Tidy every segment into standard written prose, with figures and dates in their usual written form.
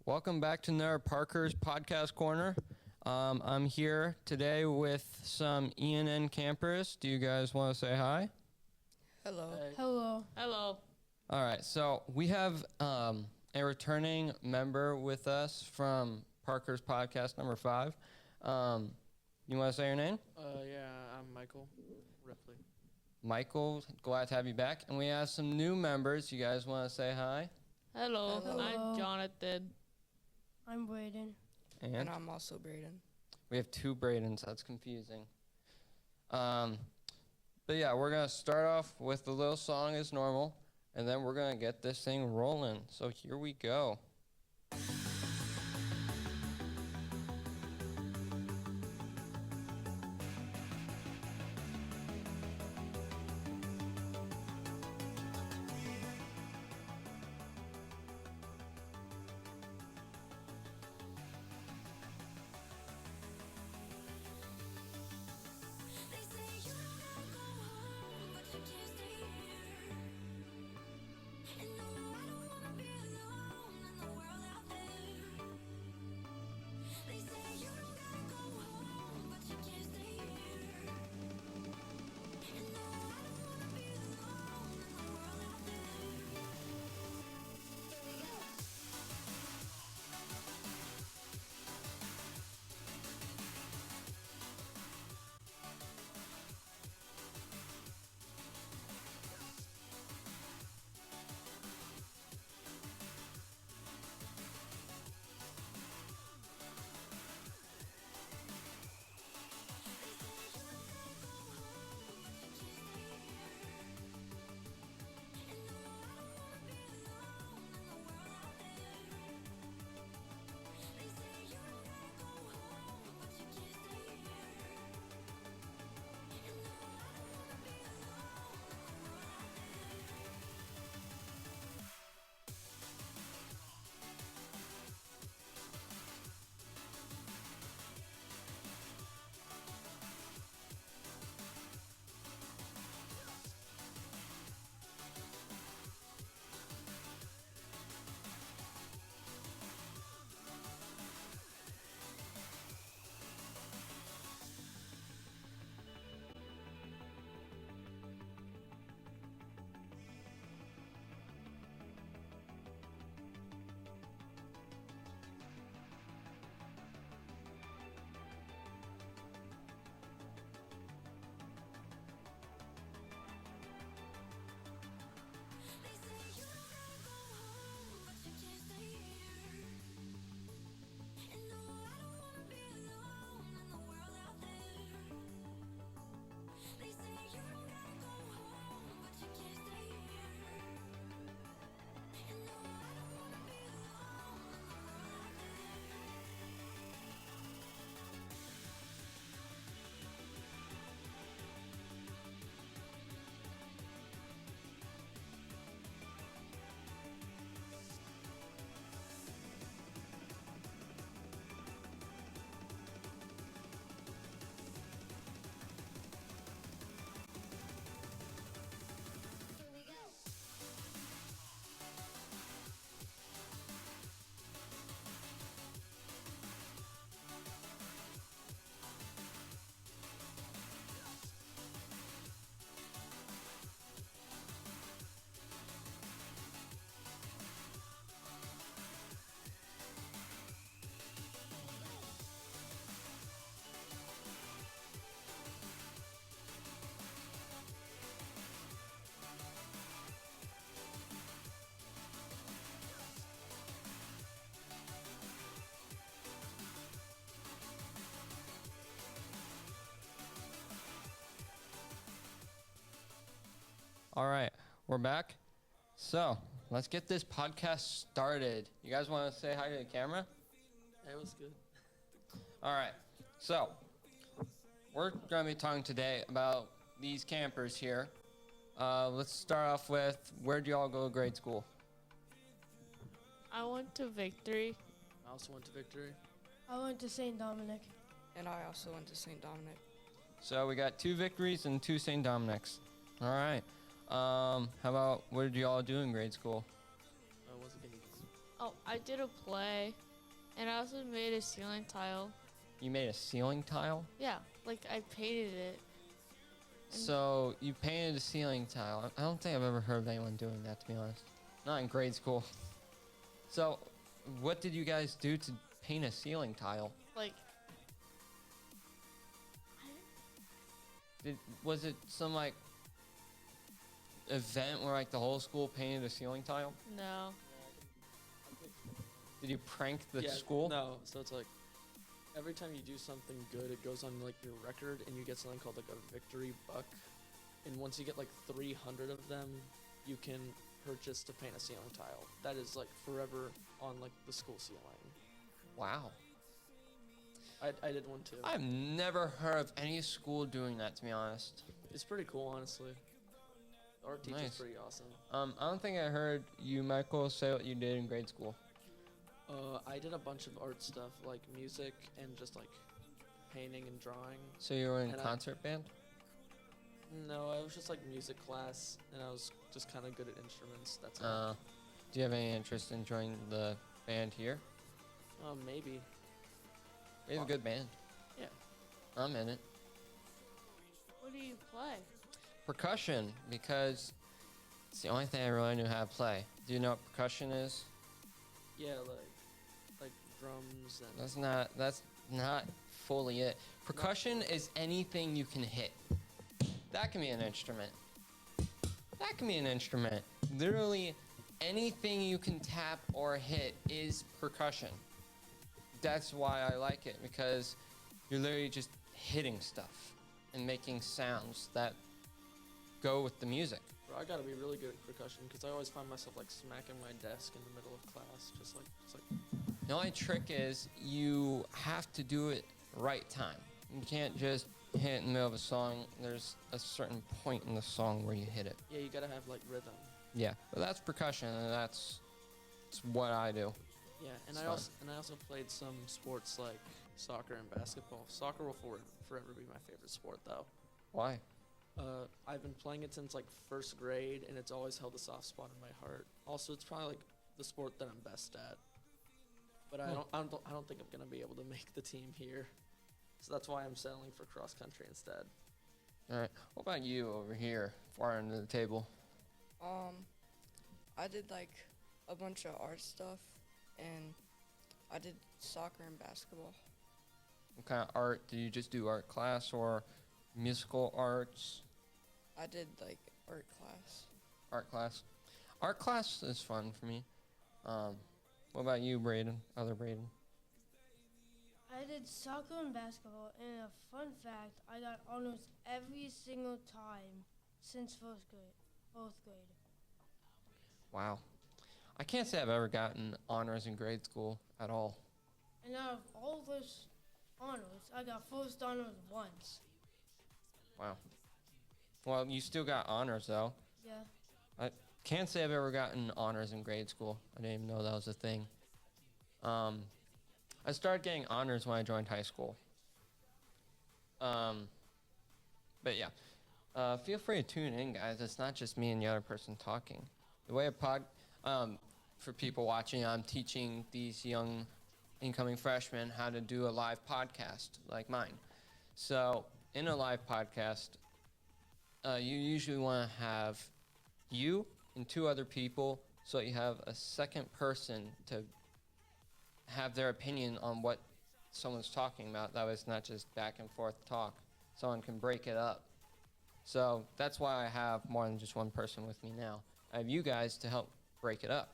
Welcome back to another Parker's Podcast Corner. I'm here today with some ENN campers. Do you guys want to say hi? Hello. Hey. Hello. Hello. All right, so we have a returning member with us from Parker's Podcast number 5. You want to say your name? Yeah, I'm Michael Ripley. Michael, glad to have you back. And we have some new members. You guys want to say hi? Hello. Hello. I'm Jonathan. I'm Braden. And I'm also Braden. We have 2 Bradens. That's confusing. But yeah, we're going to start off with the little song as normal, and then we're going to get this thing rolling. So here we go. They say you don't gotta go home, but you can't stay here. And no, I don't wanna be alone in the world out there. They say you don't gotta go home, but you can't stay here. And no, I don't wanna be alone in the world out there. Here we go. They say you don't gotta go home, but you can't stay here. And no, I don't wanna be alone in the world out there. They say you don't gotta go home, but you can't stay here. And no, I don't wanna be alone in the world out there. They say you don't gotta go home, but you can't stay here. And no, I don't wanna be alone in the world out there. They say you don't gotta go home, but you can't stay here. And no, I don't wanna be alone in the world out there. Here we go. All right, we're back. So let's get this podcast started. You guys want to say hi to the camera? Hey, what's good? All right, so we're going to be talking today about these campers here. Let's start off with, where'd you all go to grade school? I went to Victory. I also went to Victory. I went to St. Dominic. And I also went to St. Dominic. So we got 2 Victories and 2 St. Dominics. All right. How about, what did you all do in grade school? What's the games? Oh, I did a play, and I also made a ceiling tile. You made a ceiling tile? Yeah, like I painted it. So you painted a ceiling tile. I don't think I've ever heard of anyone doing that, to be honest. Not in grade school. So, what did you guys do to paint a ceiling tile? Like, Was it some like event where like the whole school painted a ceiling tile? no. Did you prank the Yeah, school? No, so it's like every time you do something good, it goes on like your record, and you get something called like a victory buck. And once you get like 300 of them, you can purchase to paint a ceiling tile. That is like forever on like the school ceiling. Wow. I did one too. I've never heard of any school doing that, to be honest. It's pretty cool, honestly. The art teacher's Nice. pretty awesome. I don't think I heard you, Michael, say what you did in grade school. I did a bunch of art stuff like music and just like painting and drawing. So you were in And I- concert band? No, I was just like music class, and I was just kind of good at instruments. That's all. Do you have any interest in joining the band here? Maybe. We have a good band. Yeah. I'm in it. What do you play? Percussion, because it's the only thing I really knew how to play. Do you know what percussion is? Yeah, like drums and That's not fully it. Percussion is anything you can hit. That can be an instrument. That can be an instrument. Literally anything you can tap or hit is percussion. That's why I like it, because you're literally just hitting stuff and making sounds that go with the music. Bro, I gotta be really good at percussion because I always find myself like smacking my desk in the middle of class, just like The only trick is you have to do it right time. You can't just hit it in the middle of a song. There's a certain point in the song where you hit it. yeah, you gotta have like rhythm. Yeah, but that's percussion, and that's what I do. Yeah, and It's I also played some sports like soccer and basketball. Soccer will forever be my favorite sport though. Why? I've been playing it since like first grade, and it's always held a soft spot in my heart. Also, it's probably like the sport that I'm best at. But I don't think I'm gonna be able to make the team here, so that's why I'm settling for cross country instead. All right. What about you over here, far end of the table? I did like a bunch of art stuff, and I did soccer and basketball. What kind of art? Did you just do art class or musical arts? I did like art class. Art class. Art class is fun for me. What about you, Braden? Other Braden? I did soccer and basketball, and a fun fact, I got honors every single time since fourth grade. Wow. I can't say I've ever gotten honors in grade school at all. And out of all those honors, I got first honors once. Wow. Well, you still got honors though. Yeah. Can't say I've ever gotten honors in grade school. I didn't even know that was a thing. I started getting honors when I joined high school. But yeah, feel free to tune in, guys. It's not just me and the other person talking. The way for people watching, I'm teaching these young incoming freshmen how to do a live podcast like mine. So in a live podcast, you usually want to have you and two other people, so you have a second person to have their opinion on what someone's talking about. That way it's not just back and forth talk. Someone can break it up. So that's why I have more than just one person with me now. I have you guys to help break it up.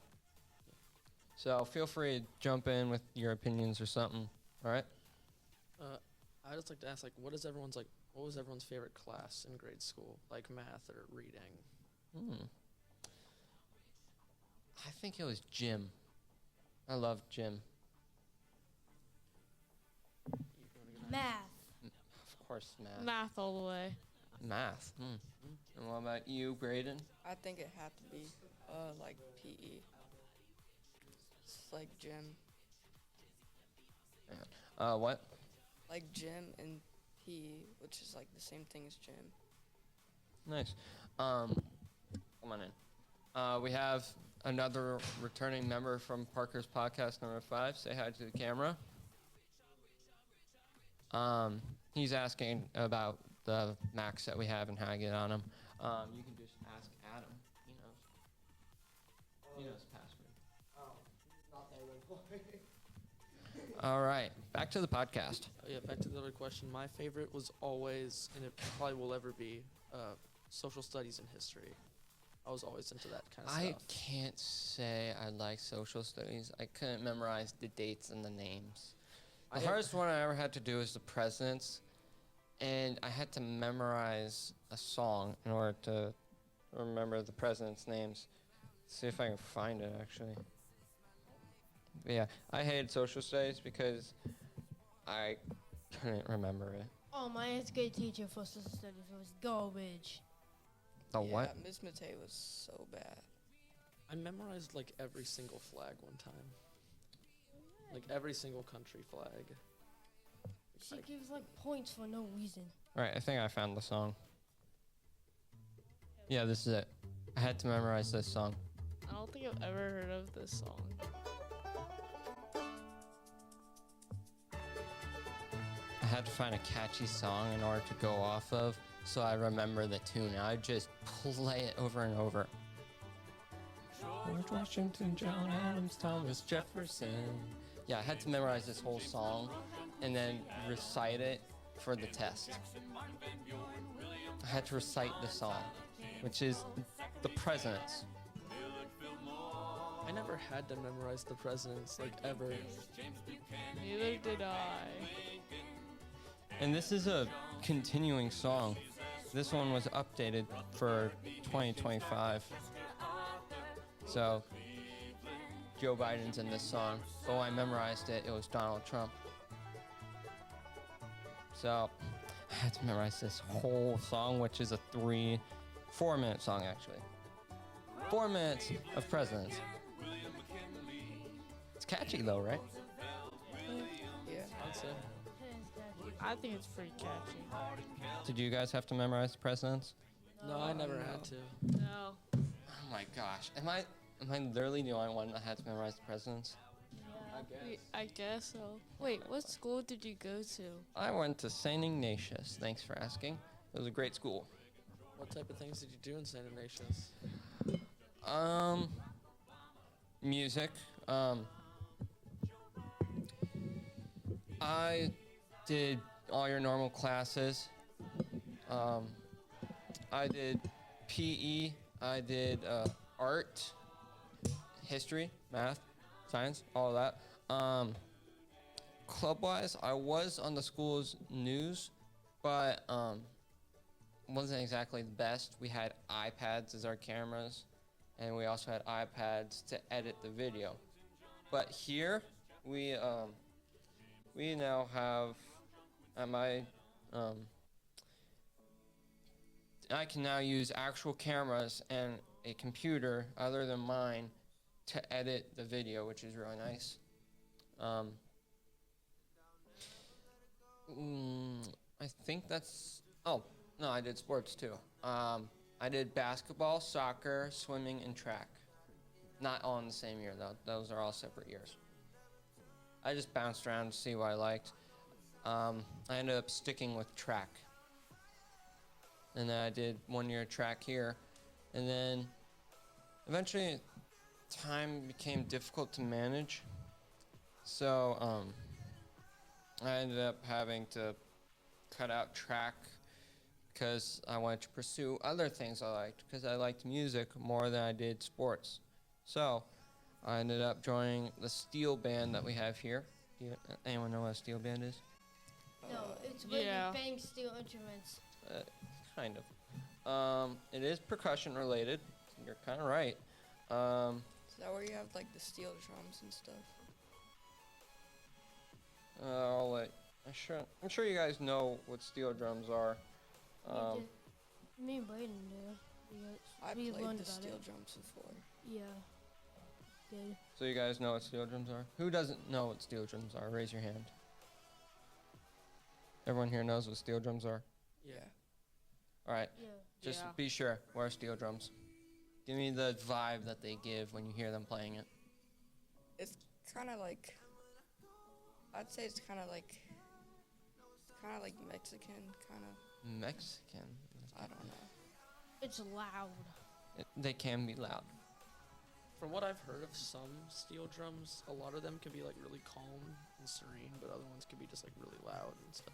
So feel free to jump in with your opinions or something. All right? I just like to ask, like, what was everyone's favorite class in grade school, like math or reading? I think it was gym. I love gym. Math. Of course, math. Math all the way. Math. And what about you, Braden? I think it had to be like PE. It's like gym. What? Like gym and PE, which is like the same thing as gym. Nice. Come on in. We have another returning member from Parker's podcast number 5. Say hi to the camera. He's asking about the Macs that we have and how I get on them. You can just ask Adam. He knows. He knows the password. All right, back to the podcast. Oh, yeah, back to the other question. My favorite was always, and it probably will ever be, social studies and history. I was always into that kind of I stuff. can't say I like social studies. I couldn't memorize the dates and the names. The I- hardest one I ever had to do is the presidents, and I had to memorize a song in order to remember the presidents' names. See if I can find it, actually. But yeah, I hated social studies because I couldn't remember it. Oh, my 8th grade teacher for social studies was garbage. The Yeah, what? Miss Matei was so bad. I memorized like every single flag one time. Like every single country flag. She Like, gives like points for no reason. All right, I think I found the song. Yeah, this is it. I had to memorize this song. I don't think I've ever heard of this song. I had to find a catchy song in order to go off of so I remember the tune. I'd just play it over and over. George Washington, John Adams, Thomas Jefferson. Yeah, I had to memorize this whole song and then recite it for the test. I had to recite the song, which is the presidents. I never had to memorize the presidents like ever. Neither did I. And this is a continuing song. This one was updated for 2025. So, Joe Biden's in this song. But when I memorized it, it was Donald Trump. So, I had to memorize this whole song, which is a 4-minute song actually. 4 minutes of presidents. It's catchy though, right? Yeah. I'd say. I think it's pretty catchy. Did you guys have to memorize the presidents? No, I never had to. No. Oh my gosh. Am I literally the only one that had to memorize the presidents? I guess so. Wait, what school did you go to? I went to St. Ignatius. Thanks for asking. It was a great school. What type of things did you do in St. Ignatius? Music. I did all your normal classes. I did PE. I did art, history, math, science, all of that. Club-wise, I was on the school's news, but wasn't exactly the best. We had iPads as our cameras, and we also had iPads to edit the video. But here, we now have at my I can now use actual cameras and a computer other than mine to edit the video, which is really nice. I think that's. Oh no, I did sports too. I did basketball, soccer, swimming, and track. Not all in the same year though; those are all separate years. I just bounced around to see what I liked. I ended up sticking with track, and then I did 1 year track here, and then eventually time became difficult to manage. So I ended up having to cut out track because I wanted to pursue other things I liked, because I liked music more than I did sports. So I ended up joining the steel band that we have here. Anyone know what a steel band is? No, it's when Yeah. you bang steel instruments. Kind of. It is percussion related. You're kind of right. Is that where you have like the steel drums and stuff? I'm sure you guys know what steel drums are. Me and Brayden do. I We played learned the about steel it. drums before. Yeah. Did. So you guys know what steel drums are? Who doesn't know what steel drums are? Raise your hand. Everyone here knows what steel drums are. Yeah. All right. Yeah. Just Yeah. be sure. What are steel drums? Give me the vibe that they give when you hear them playing it. It's kind of like, I'd say it's kind of like Mexican, kind of. Mexican. I don't know. It's loud. They can be loud. From what I've heard of some steel drums, a lot of them can be like really calm and serene, but other ones can be just like really loud and stuff.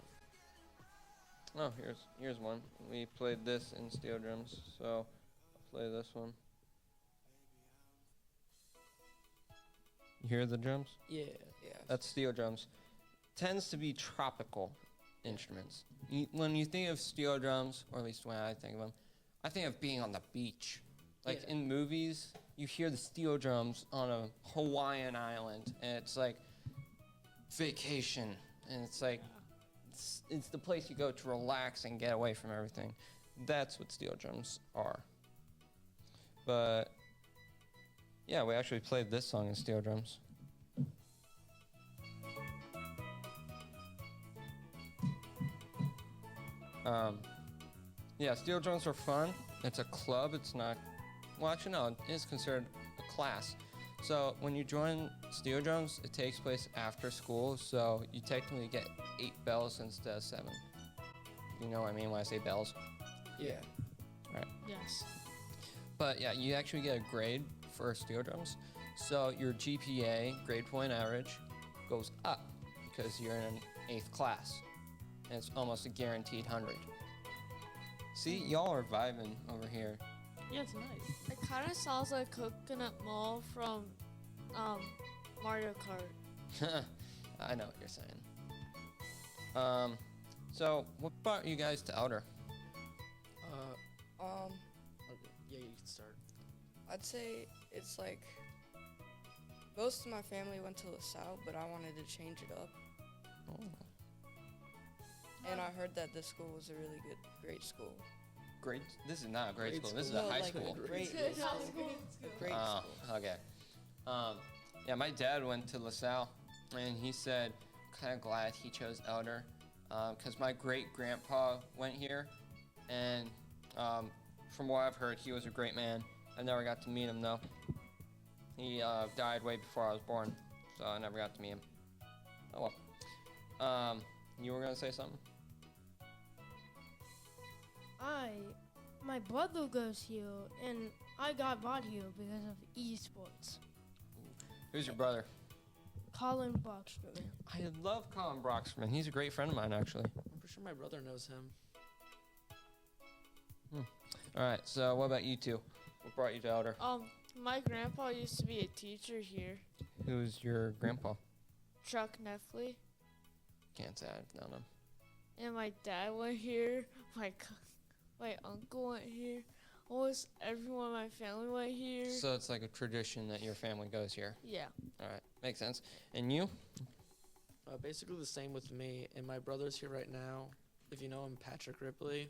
Oh, here's one. We played this in steel drums, so I'll play this one. You hear the drums? Yeah. Yeah. That's steel drums. Tends to be tropical instruments. When you think of steel drums, or at least when I think of them, I think of being on the beach. Like Yeah. in movies, you hear the steel drums on a Hawaiian island, and it's like vacation, and it's like it's the place you go to relax and get away from everything. That's what steel drums are. But yeah, we actually played this song in steel drums. Yeah, steel drums are fun. It's a club. It's not. Well, actually, no. It is considered a class. So when you join steel drums, it takes place after school. So you technically get 8 bells instead of 7. You know what I mean when I say bells? Yeah. Yes. But yeah, you actually get a grade for steel drums. So your GPA, grade point average, goes up because you're in an 8th class. And it's almost a guaranteed 100. See, y'all are vibing over here. Yeah, it's nice. It kind of sounds like Coconut Mall from Mario Kart. I know what you're saying. So what brought you guys to Outer? Okay. Yeah, you can start. I'd say it's like most of my family went to LaSalle, but I wanted to change it up. Oh, And I heard that this school was a really great school. great. This is not a grade Grade school. This is school. a high like school. Great school. Great Oh, school. okay. Yeah, my dad went to LaSalle, and he said, kind of glad he chose Elder, because my great grandpa went here, and from what I've heard, he was a great man. I never got to meet him though. He died way before I was born, so I never got to meet him. Oh well. You were gonna say something? My brother goes here, and I got brought here because of esports. Who's your brother? Colin Brockstrom. I love Colin Broxman. He's a great friend of mine, actually. I'm pretty sure my brother knows him. All right. So, what about you two? What brought you to Elder? My grandpa used to be a teacher here. Who's your grandpa? Chuck Neffley. Can't say I've known him. And my dad went here. My uncle went here. Almost everyone in my family went here. So it's like a tradition that your family goes here. Yeah. All right, makes sense. And you? Basically the same with me, and my brother's here right now. If you know him, Patrick Ripley.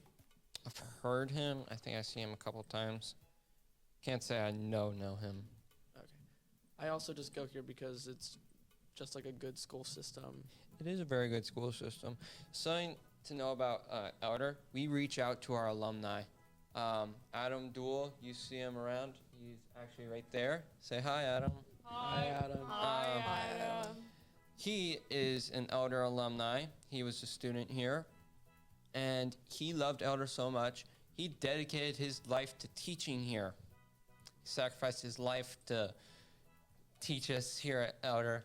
I've heard him. I think I see him a couple times. Can't say I know him. Okay. I also just go here because it's just like a good school system. It is a very good school system. Something to know about Elder, we reach out to our alumni. Adam Duell, you see him around. He's actually right there. Say hi, Adam. Hi, Adam. Hi, Adam. He is an Elder alumni. He was a student here. And he loved Elder so much, he dedicated his life to teaching here. He sacrificed his life to teach us here at Elder.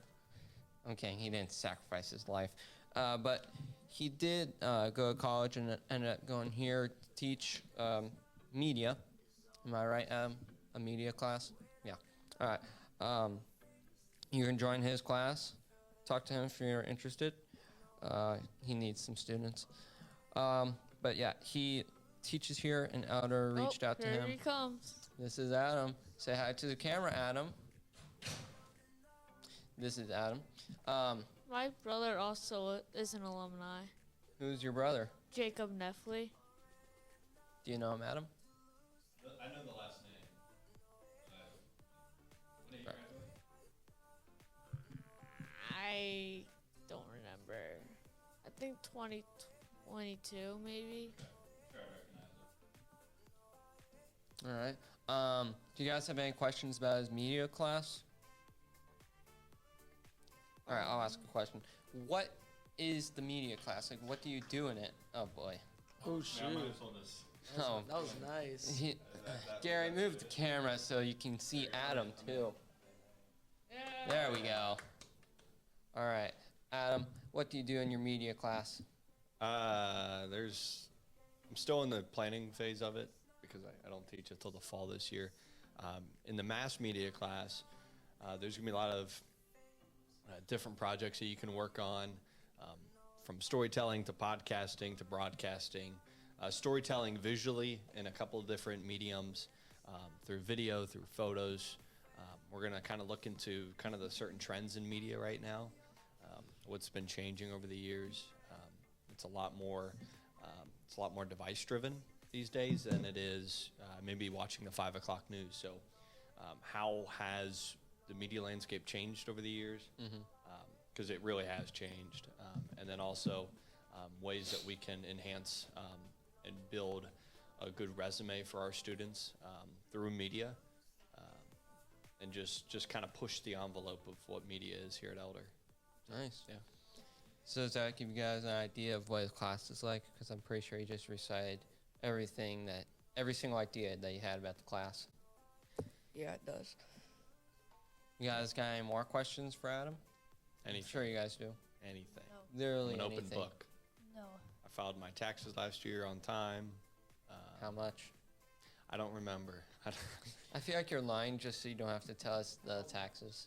Okay, he didn't sacrifice his life. But he did go to college and ended up going here to teach media. Am I right, Adam? A media class? Yeah. All right. You can join his class. Talk to him if you're interested. He needs some students. But yeah, he teaches here, and Elder reached out to here him. he comes. This is Adam. Say hi to the camera, Adam. This is Adam. My brother also is an alumni. Who's your brother? Jacob Neffley. Do you know him, Adam? I know the last name. When did you graduate? I don't remember. I think 2022 maybe. Sure, I recognize it. All Do you guys have any questions about his media class? All right, I'll ask a question. What is the media class? Like, what do you do in it? Oh boy. Oh Yeah, I might shoot. as well just. Oh, That was nice. Gary, move the camera so you can see Adam too. There we go. All right, Adam, what do you do in your media class? I'm still in the planning phase of it because I don't teach until the fall this year. In the mass media class, there's gonna be a lot of different projects that you can work on, from storytelling to podcasting to broadcasting, storytelling visually in a couple of different mediums, through video, through photos. We're gonna kind of look into kind of the certain trends in media right now, what's been changing over the years. It's a lot more device driven these days than it is maybe watching the 5 o'clock news. So how has the media landscape changed over the years? Because it really has changed. And then also ways that we can enhance and build a good resume for our students through media, and just kind of push the envelope of what media is here at Elder. Nice. Yeah. So does that give you guys an idea of what his class is like? Because I'm pretty sure he just recited every single idea that you had about the class. Yeah, it does. You guys got any more questions for Adam? I'm Anything. sure you guys do. Anything. Literally I'm an anything. open book. No. I filed my taxes last year on time. How much? I don't remember. I feel like you're lying just so you don't have to tell us the taxes.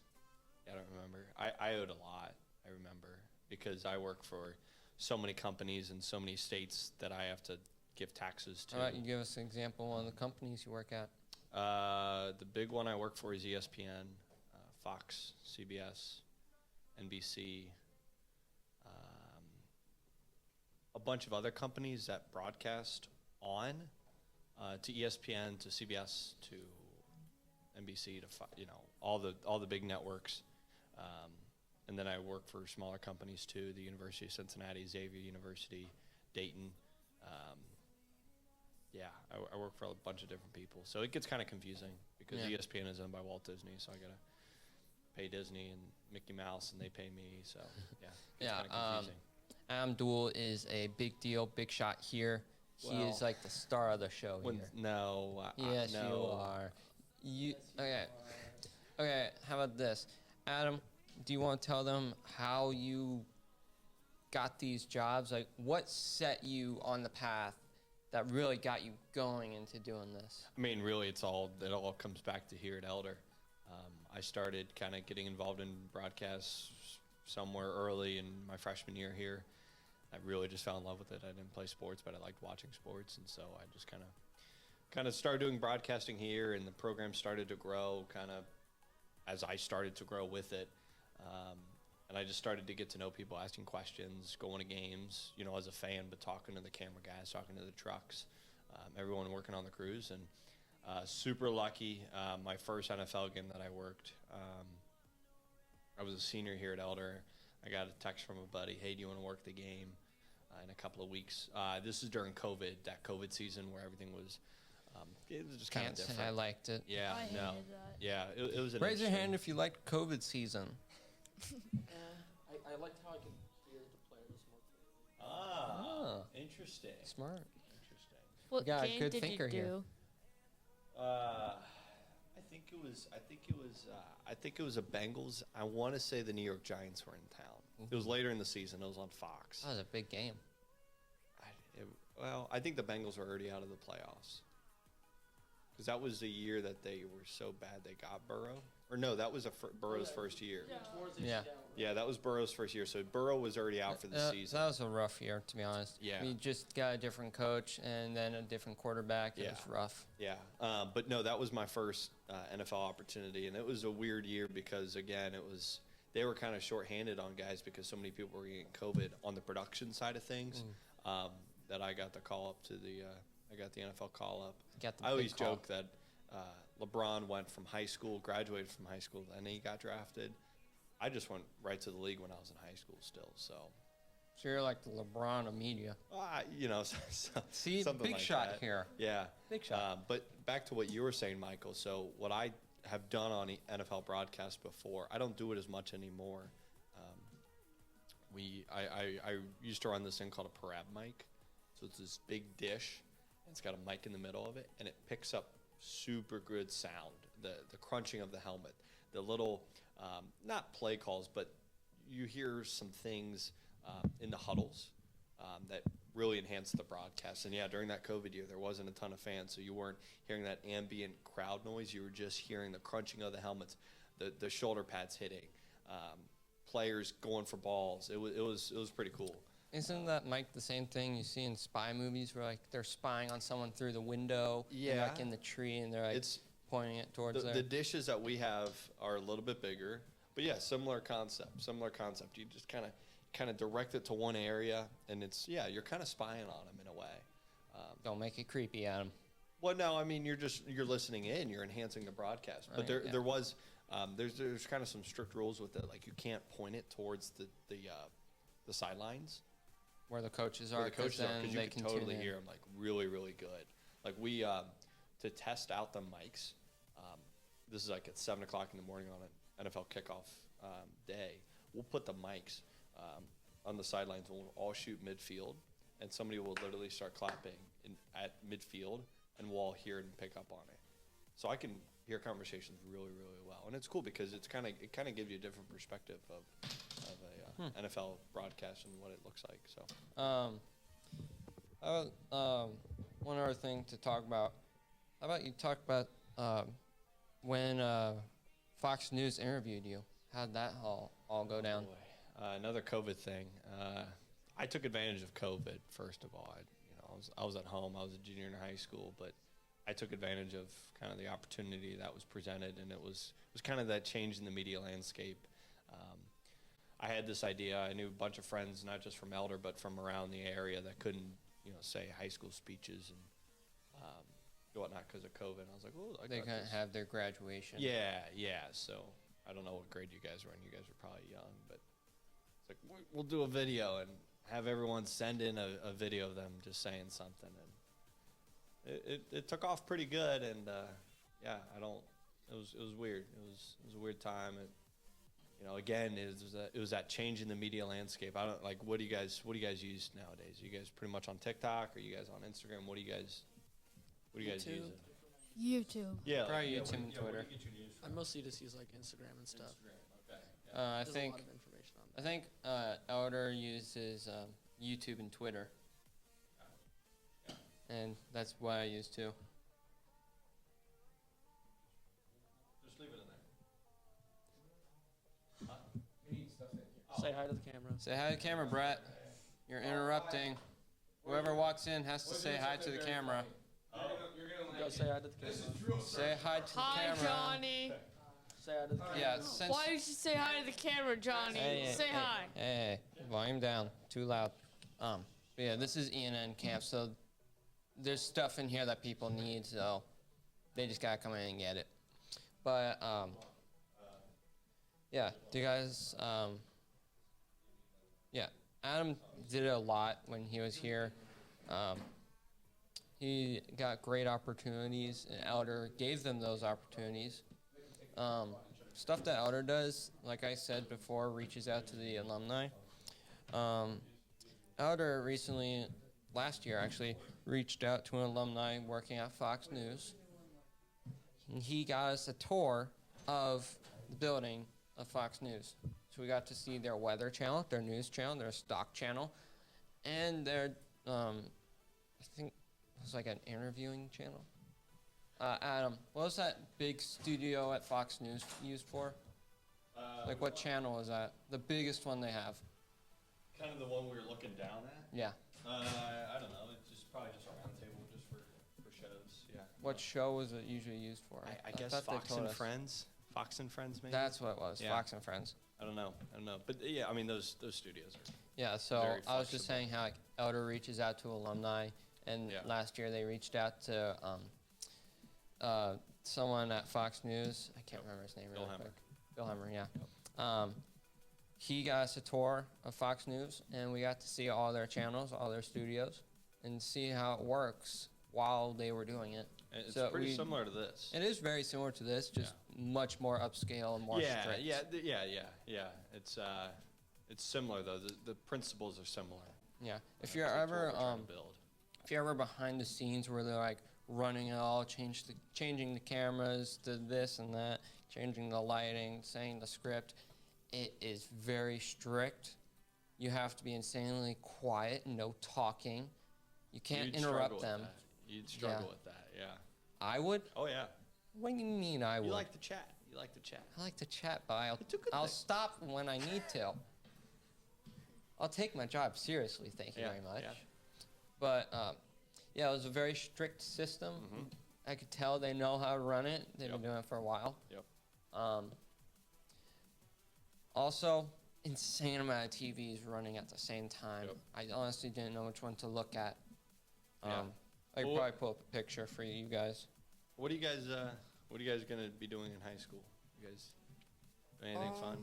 I don't remember. I owed a lot, I remember, because I work for so many companies in so many states that I have to give taxes to. How about you give us an example of one of the companies you work at? The big one I work for is ESPN, Fox, CBS, NBC, a bunch of other companies that broadcast on to ESPN, to CBS, to NBC, to all the big networks. And then I work for smaller companies too, the University of Cincinnati, Xavier University, Dayton. I work for a bunch of different people. So it gets kind of confusing because Yeah. ESPN is owned by Walt Disney, so I got to pay Disney and Mickey Mouse, and they pay me. So, yeah, it's Yeah, kind of confusing. Adam Duel is a big deal, big shot here. He is Well, like the star of the show When, here. no, Yes, no. you are. Okay. Okay, how about this? Adam, do you want to tell them how you got these jobs? Like, what set you on the path that really got you going into doing this? I mean, really, it all comes back to here at Elder. I started kind of getting involved in broadcasts somewhere early in my freshman year here. I really just fell in love with it. I didn't play sports, but I liked watching sports, and so I just kind of started doing broadcasting here, and the program started to grow kind of as I started to grow with it. And I just started to get to know people, asking questions, going to games, as a fan, but talking to the camera guys, talking to the trucks, everyone working on the crews. And super lucky, my first NFL game that I worked, I was a senior here at Elder. I got a text from a buddy, hey, do you want to work the game in a couple of weeks? This is during COVID, that COVID season where everything was, it was just kind of Can't say different. I liked it. Yeah, I no. hated that. Yeah, it was an Raise your interesting- hand if you liked COVID season. I liked how I could hear the players more clearly. Ah. Interesting. Smart. Interesting. What got a game good did thinker you do? here. I think it was a Bengals. I want to say the New York Giants were in town. It was later in the season. It was on Fox. That was a big game. I think the Bengals were already out of the playoffs. Because that was the year that they were so bad they got Burrow. Or no, that was Burrow's first year. Towards the Yeah. Yeah, that was Burrow's first year. So Burrow was already out for the season. That was a rough year, to be honest. Yeah. We just got a different coach and then a different quarterback. It Yeah. was rough. Yeah, but no, that was my first NFL opportunity, and it was a weird year because again, they were kind of shorthanded on guys because so many people were getting COVID on the production side of things. That I got the call up to I got the NFL call up. Got the I always big call. joke that LeBron went from high school, graduated from high school, then he got drafted. I just went right to the league when I was in high school still. So So you're like the LeBron of media. You know, See, something big like shot that. here. Yeah. Big shot. But back to what you were saying, Michael. So what I have done on NFL broadcast before, I don't do it as much anymore. I used to run this thing called a parab mic. So it's this big dish, and it's got a mic in the middle of it, and it picks up super good sound. The crunching of the helmet, the little, not play calls, but you hear some things in the huddles that really enhance the broadcast. And yeah, during that COVID year, there wasn't a ton of fans, so you weren't hearing that ambient crowd noise. You were just hearing the crunching of the helmets, the shoulder pads hitting, players going for balls. It was pretty cool. Isn't that Mike the same thing you see in spy movies where like they're spying on someone through the window? And, Yeah. like in the tree, and they're like It's pointing it towards there. the dishes that we have are a little bit bigger, but yeah, similar concept. Similar concept. You just kind of direct it to one area, and you're kind of spying on them in a way. Don't make it creepy, Adam. Well, no, I mean you're listening in, you're enhancing the broadcast. But Right, yeah. there was there's kind of some strict rules with it, like you can't point it towards the sidelines Where the coaches are, where the coaches are, then because you they can can totally tune in. hear them like really really good. Like we to test out the mics. This is like at 7 o'clock in the morning on an NFL kickoff day. We'll put the mics on the sidelines. We'll all shoot midfield, and somebody will literally start clapping at midfield, and we'll all hear it and pick up on it. So I can hear conversations really, really well, and it's cool because it kind of gives you a different perspective of a NFL broadcast and what it looks like. So One other thing to talk about. How about you talk about when Fox News interviewed you? How'd that all go down? Boy. Another COVID thing. I took advantage of COVID. First of all, I was at home. I was a junior in high school, but I took advantage of kind of the opportunity that was presented, and it was kind of that change in the media landscape. I had this idea. I knew a bunch of friends, not just from Elder, but from around the area that couldn't, say high school speeches and whatnot because of COVID. And I was like, oh, They couldn't have their graduation. yeah. So I don't know what grade you guys were in. You guys were probably young, but it's like we'll do a video and have everyone send in a video of them just saying something, and it took off pretty good. And yeah, it was weird. It was a weird time. Again, it was that change in the media landscape. I don't like. What do you guys use nowadays? Are you guys pretty much on TikTok? Are you guys on Instagram? What do you guys YouTube. using? YouTube. Yeah, Probably like, YouTube and Twitter. I mostly just use like Instagram and stuff. I There's a think lot of information on I there. think Elder uses YouTube and Twitter, and that's what I use too. Just leave it in there. Say hi to the camera. Say hi to the camera, Brett. You're interrupting. Whoever walks in has to say hi to the camera. Go say hi to the camera. Say hi to the Hi, camera. Johnny. Say hi to the camera. Yeah, since Why did you say hi to the camera, Johnny? Say hi. Hey, volume down. Too loud. But yeah, this is ENN camp, so there's stuff in here that people need, so they just gotta come in and get it. But yeah, do you guys yeah, Adam did it a lot when he was here. He got great opportunities, and Elder gave them those opportunities. Stuff that Elder does, like I said before, reaches out to the alumni. Elder recently, last year actually, reached out to an alumni working at Fox News. And he got us a tour of the building of Fox News. So we got to see their weather channel, their news channel, their stock channel, and their, I think it was like an interviewing channel. Adam, what was that big studio at Fox News used for? Like what channel is that? The biggest one they have. Kind of the one we were looking down at. Yeah. I don't know. It's just probably just a round table just for shows. Yeah. What show was it usually used for? I guess thought they Fox told and us. Friends. Fox and Friends, maybe. That's what it was. Yeah. Fox and Friends. I don't know. But yeah, I mean those studios are. Yeah. So Very I was just flexible. saying how like, Elder reaches out to alumni, and Yeah. last year they reached out to someone at Fox News. I can't remember his name Bill really Hemmer. quick. Bill Hemmer. Yeah. he got us a tour of Fox News, and we got to see all their channels, all their studios, and see how it works while they were doing it. And it's So pretty we- similar to this. It is very similar to this, just much more upscale and more strict. Yeah. It's similar though. The principles are similar. Yeah. If That's you're what ever we're trying to build. if you're ever behind the scenes where they're like running it all, changing the cameras to this and that, changing the lighting, saying the script, it is very strict. You have to be insanely quiet, no talking. You can't You'd struggle interrupt with them. that. You'd struggle Yeah. with that. Yeah. I would. Oh yeah. What do you mean I would? You like to chat. You like to chat. I like to chat, but It's a good I'll thing. stop when I need to. I'll take my job seriously, thank you Yeah, very much. yeah. But yeah, it was a very strict system. Mhm. I could tell they know how to run it. They've Yep. been doing it for a while. Yep. Also, insane amount of TVs running at the same time. Yep. I honestly didn't know which one to look at. Yeah. I could Well- probably pull up a picture for you guys. What are you guys gonna be doing in high school? You guys doing anything fun?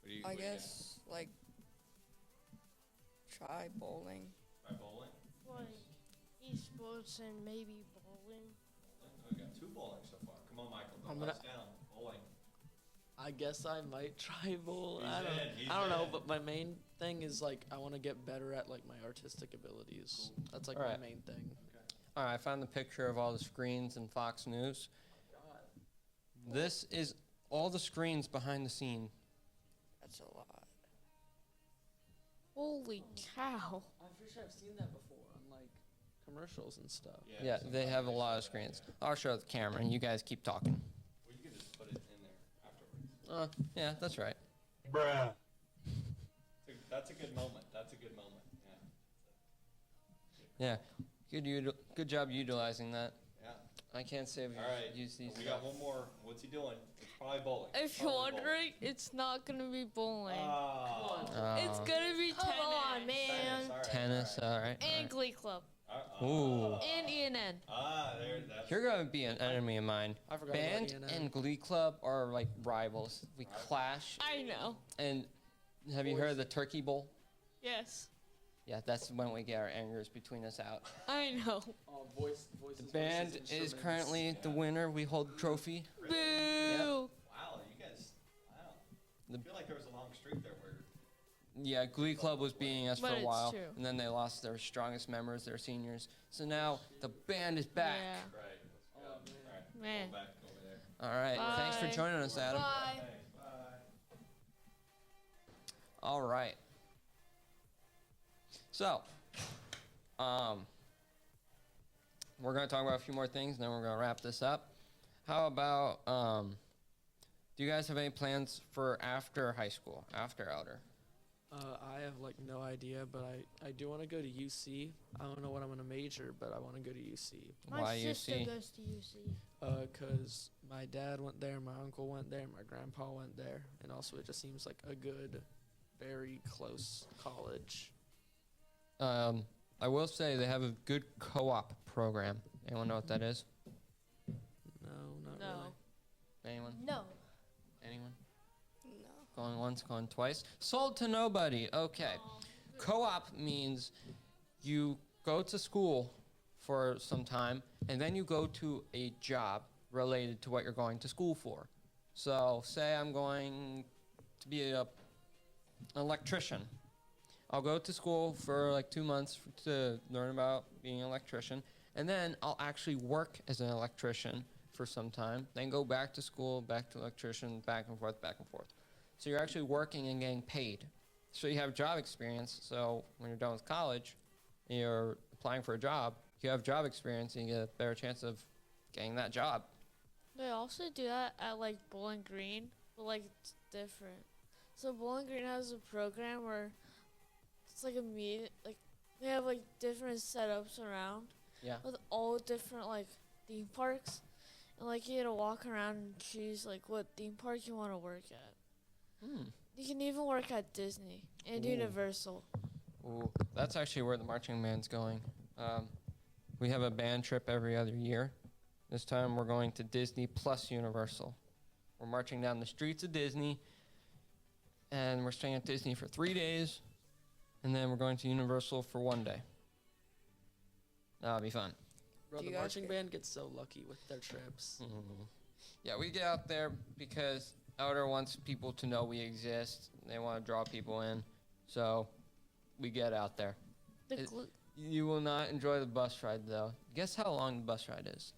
What do you, I what do you got? guess like try bowling. Try bowling. Like esports and maybe bowling. We got 2 bowling so far. Come on, Michael. I'm Don't let gonna- us down. Bowling. I guess I might try bowl. He's I don't, in, he's I don't know, in. but my main thing is like I want to get better at like my artistic abilities. That's like Alright. my main thing. All right, I found the picture of all the screens in Fox News. This is all the screens behind the scene. That's a lot. Holy cow. I'm pretty sure I've seen that before on like commercials and stuff. Yeah, they have a lot of screens. I'll show the camera, and you guys keep talking. Well, you can just put it in there afterwards. Yeah, that's right. That's a good moment. That's a good moment. Yeah, good job utilizing that. Yeah. I can't say we've All right. used these. We got one more. What's he doing? It's probably bowling. If you're wondering, it's not gonna be bowling. Ah. It's gonna be Come tennis. on, man. Tennis, all right. And Glee Club. Ooh. And ENN. There. That's. You're gonna be an enemy of mine. I forgot Band about ENN. and Glee Club are like rivals. We clash. I know. And have you heard of the Turkey Bowl? Yes. Yeah, that's when we get our angers between us out. I know. Voices, The band is currently the winner. We hold the trophy. Boo. Wow, you guys. Wow. The- I feel like there was a long streak there where. Yeah, Glee Club was beating us But for a it's while, true. and then they lost their strongest members, their seniors. So now the band is back. Yeah. Right. All right. Man. Go back over there. All right, thanks for Bye. joining us, Adam. Bye. All right. So, we're going to talk about a few more things, and then we're going to wrap this up. How about, do you guys have any plans for after high school, after Elder? I have like no idea, but I do want to go to UC. I don't know what I'm gonna major, but I want to go to UC. My Why sister UC? goes to UC. Cause my dad went there, my uncle went there, my grandpa went there, and also it just seems like a good, very close college. I will say they have a good co-op program. Anyone know what that is? No, not No. really. Anyone? No. Anyone? No. Going once, going twice. Sold to nobody. Okay. Co-op means you go to school for some time, and then you go to a job related to what you're going to school for. So, say I'm going to be an electrician. I'll go to school for like 2 months to learn about being an electrician, and then I'll actually work as an electrician for some time, then go back to school, back to electrician, back and forth, back and forth. So you're actually working and getting paid. So you have job experience, so when you're done with college, and you're applying for a job, you have job experience and you get a better chance of getting that job. They also do that at like Bowling Green, but like it's different. So Bowling Green has a program where it's like a meet, like they have like different setups around Yeah. with all different like theme parks, and like you get to walk around and choose like what theme park you want to work at. You can even work at Disney and Ooh. Universal. Ooh, that's actually where the marching band's going. We have a band trip every other year. This time we're going to Disney plus Universal. We're marching down the streets of Disney, and we're staying at Disney for 3 days, and then we're going to Universal for 1 day. That'll be fun. Bro, Do the you guys marching get- band gets so lucky with their trips. Yeah, we get out there because Elder wants people to know we exist. They want to draw people in, so we get out there. The It- glu- You will not enjoy the bus ride, though. Guess how long the bus ride is?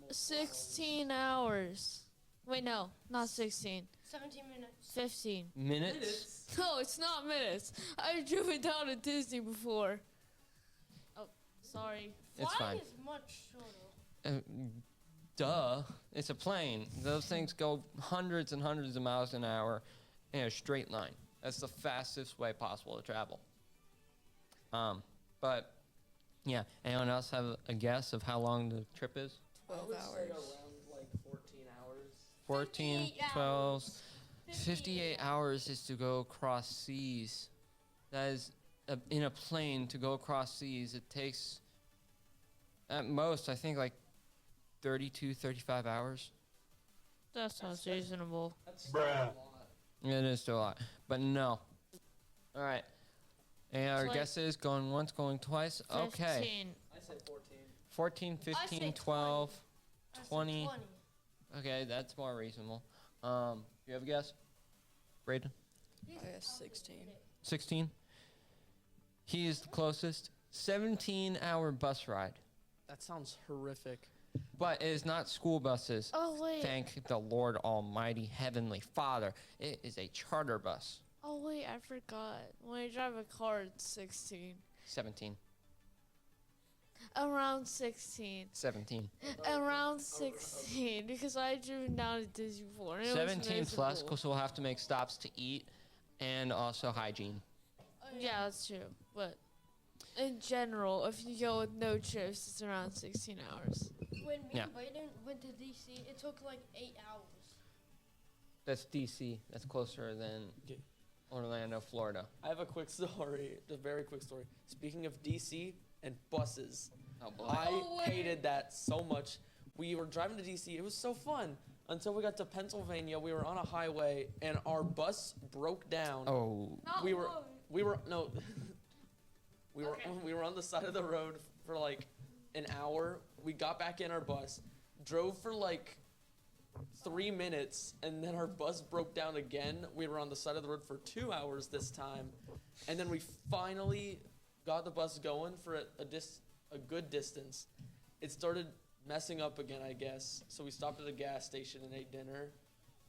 16 hours. Wait, no, not 16. 17 minutes. 15. Minutes? No, it's not minutes. I've driven down to Disney before. Oh, sorry. It's Flying fine. is much shorter. Duh. It's a plane. Those things go hundreds and hundreds of miles an hour in a straight line. That's the fastest way possible to travel. But, yeah. Anyone else have a guess of how long the trip is? 12 hours. around like 14 hours. 14, 58 12, hours. 58 hours is to go across seas. That is, in a plane, to go across seas, it takes, at most, I think, like 32, 35 hours. That sounds reasonable. That's still a lot. It is still a lot. But no. All right. And our like guesses going once, going twice. 15. Okay. I say 14. 14, I 15, say 12. I said 20. Okay, that's more reasonable. You have a guess? Braden? I guess 16. 16? He is the closest. 17-hour bus ride. That sounds horrific. But it is not school buses. Oh, wait. Thank the Lord Almighty Heavenly Father. It is a charter bus. Oh, wait, I forgot. When I drive a car, it's 16. 17. Around 16. 17. Around 16. Because I driven down to Disney before. And it was 17 plus, miserable. because we'll have to make stops to eat and also hygiene. Yeah, that's true. But in general, if you go with no trips, it's around 16 hours. When me Yeah. and Brayden went to DC, it took like 8 hours. That's DC. That's closer than Okay. Orlando, Florida. I have a quick story, a very quick story. Speaking of DC and buses, Oh, boy. I hated that so much. We were driving to DC. It was so fun until we got to Pennsylvania. We were on a highway and our bus broke down. Oh. we were no we were on the side of the road for like an hour. We got back in our bus, drove for like 3 minutes, and then our bus broke down again. We were on the side of the road for 2 hours this time, and then we finally got the bus going for a good distance. It started messing up again, I guess, so we stopped at a gas station and ate dinner.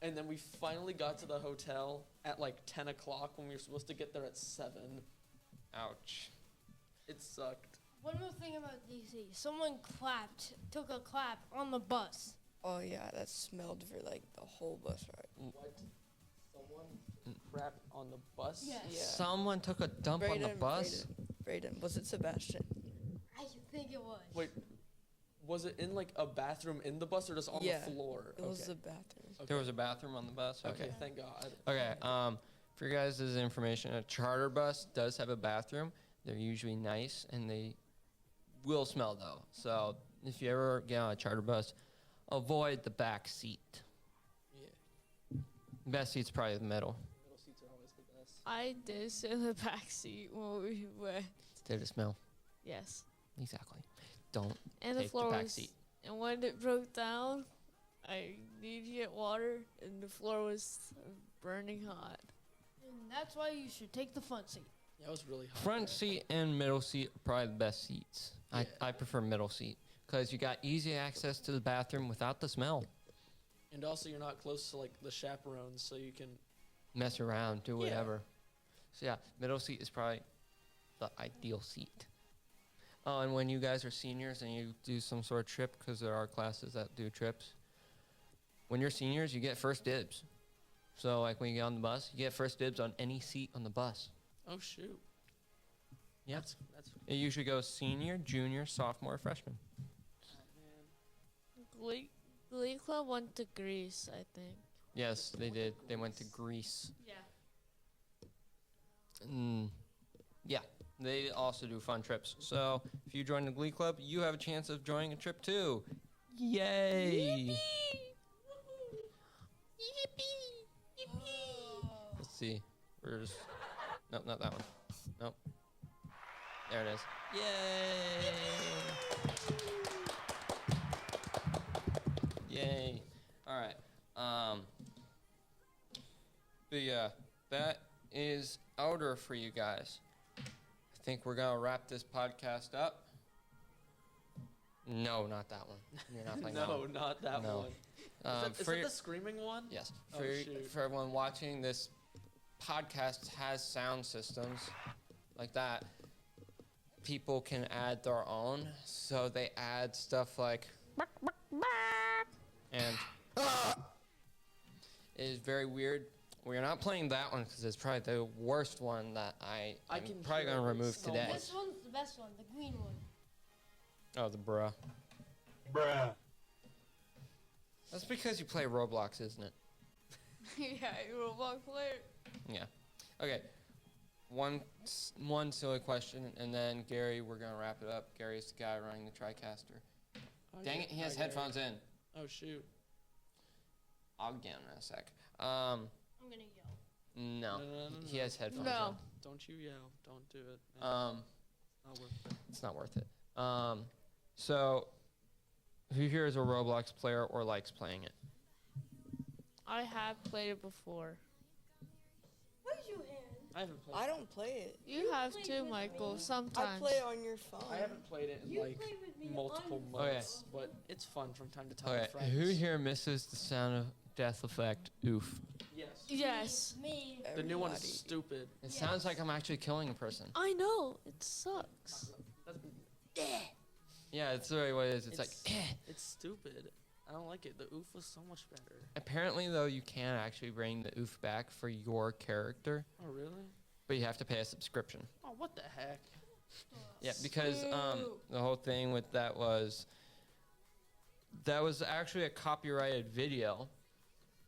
And then we finally got to the hotel at like 10 o'clock when we were supposed to get there at 7. Ouch. It sucked. One more thing about DC. Someone took a clap on the bus. Oh yeah, that smelled for like the whole bus ride. What? Someone crapped on the bus? Yes. Yeah. Someone took a dump on the bus? Braden, was it Sebastian? I think it was. Wait, was it in like a bathroom in the bus or just on Yeah, the floor? It was Okay. the bathroom. Okay. There was a bathroom on the bus? Okay, thank God. Okay, for you guys' information, a charter bus does have a bathroom. They're usually nice, and they will smell, though. So if you ever get on a charter bus, avoid the back seat. Yeah. Best seat's probably the middle. Middle seats are always the best. I did sit in the back seat when we went. Did it smell? Yes. Exactly. Don't. And Take the floor the back was. seat. And when it broke down, I needed to get water, and the floor was burning hot. And that's why you should take the front seat. Yeah, it was really hot. Front there. seat and middle seat are probably the best seats. Yeah. I prefer middle seat because you got easy access to the bathroom without the smell. And also, you're not close to like the chaperones, so you can. Mess around, do Yeah. whatever. So yeah, middle seat is probably the ideal seat. Oh, and when you guys are seniors and you do some sort of trip, because there are classes that do trips, when you're seniors, you get first dibs. So like when you get on the bus, you get first dibs on any seat on the bus. Oh shoot. Yeah. That's It usually goes senior, junior, sophomore, freshman. Glee Club went to Greece, I think. Yes, they did. They went to Greece. Yeah. Yeah, they also do fun trips. So if you join the Glee Club, you have a chance of joining a trip too. Yay! see. We're just nope, not that one. Nope. There it is. Yay! Yay! All right. But yeah, that is outer for you guys. I think we're gonna wrap this podcast up. No, not that one. You're not playing that No, one. not that No. one. Is For that your- the screaming one? yes. Oh, For, shoot. for everyone watching, this podcast has sound systems like that. People can add their own, so they add stuff like and it is very weird. We're not playing that one because it's probably the worst one that I I'm can probably hear gonna it remove so today. much. This one's the best one, the green one. Oh, the bruh. Bruh. That's because you play Roblox, isn't it? Yeah, you're a Roblox player. Yeah. Okay. One silly question, and then Gary, we're gonna wrap it up. Gary's the guy running the TriCaster. Oh, Dang yeah. it, he has Oh, yeah, headphones in. yeah. Oh shoot. I'll get him in a sec. I'm gonna yell. No, No. he has headphones No. Don't you yell. Don't do it. in. man. Not worth it. It's not worth it. So who here is a Roblox player or likes playing it? I have played it before. Raise your hand. I haven't played. I don't play it. You have played too, with Michael. me. Sometimes. I play on your phone. I haven't played it in You like play with me multiple on- Okay. months, but it's fun from time to time. Okay, with friends. who here misses the sound of death effect? Oof. Yes. Yes. Me. The new one is Everybody. stupid. It sounds like I'm actually killing a person. I know. It sucks. Yeah, it's really what it is. It's like, It's stupid. I don't like it. The oof was so much better. apparently though, you can actually bring the oof back for your character, Oh really? but you have to pay a subscription. Oh what the heck? Yeah, because Boo. the whole thing with that was actually a copyrighted video.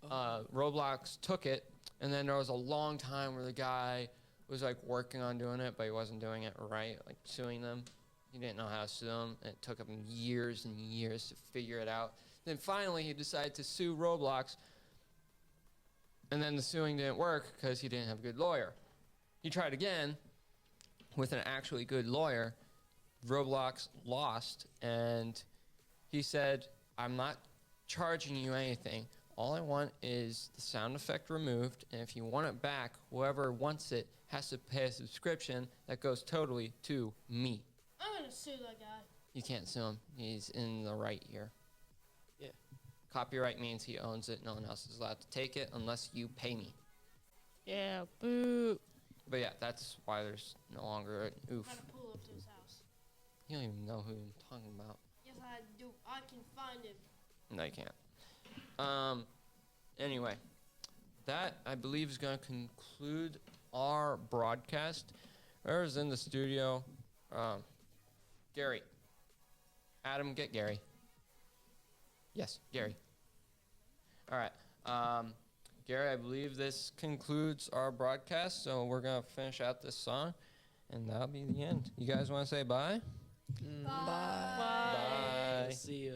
Roblox took it, and then there was a long time where the guy was like working on doing it, but he wasn't doing it right, like suing them. He didn't know how to sue them, and it took him years and years to figure it out. Then finally, he decided to sue Roblox, and then the suing didn't work because he didn't have a good lawyer. He tried again with an actually good lawyer. Roblox lost, and he said, I'm not charging you anything. All I want is the sound effect removed, and if you want it back, whoever wants it has to pay a subscription that goes totally to me. I'm gonna sue that guy. You can't sue him. He's in the right here. Yeah. Copyright means he owns it. No one else is allowed to take it unless you pay me. Yeah. Boo. But yeah, that's why there's no longer an oof. I'm gonna pull up to his house. You don't even know who I'm talking about. Yes, I do. I can find him. No, you can't. Anyway, that I believe is going to conclude our broadcast. Whoever's in the studio, Gary. Adam, get Gary. Yes, Gary. All right. Gary, I believe this concludes our broadcast, so we're going to finish out this song, and that'll be the end. You guys want to say bye? Bye. Bye. Bye. See ya.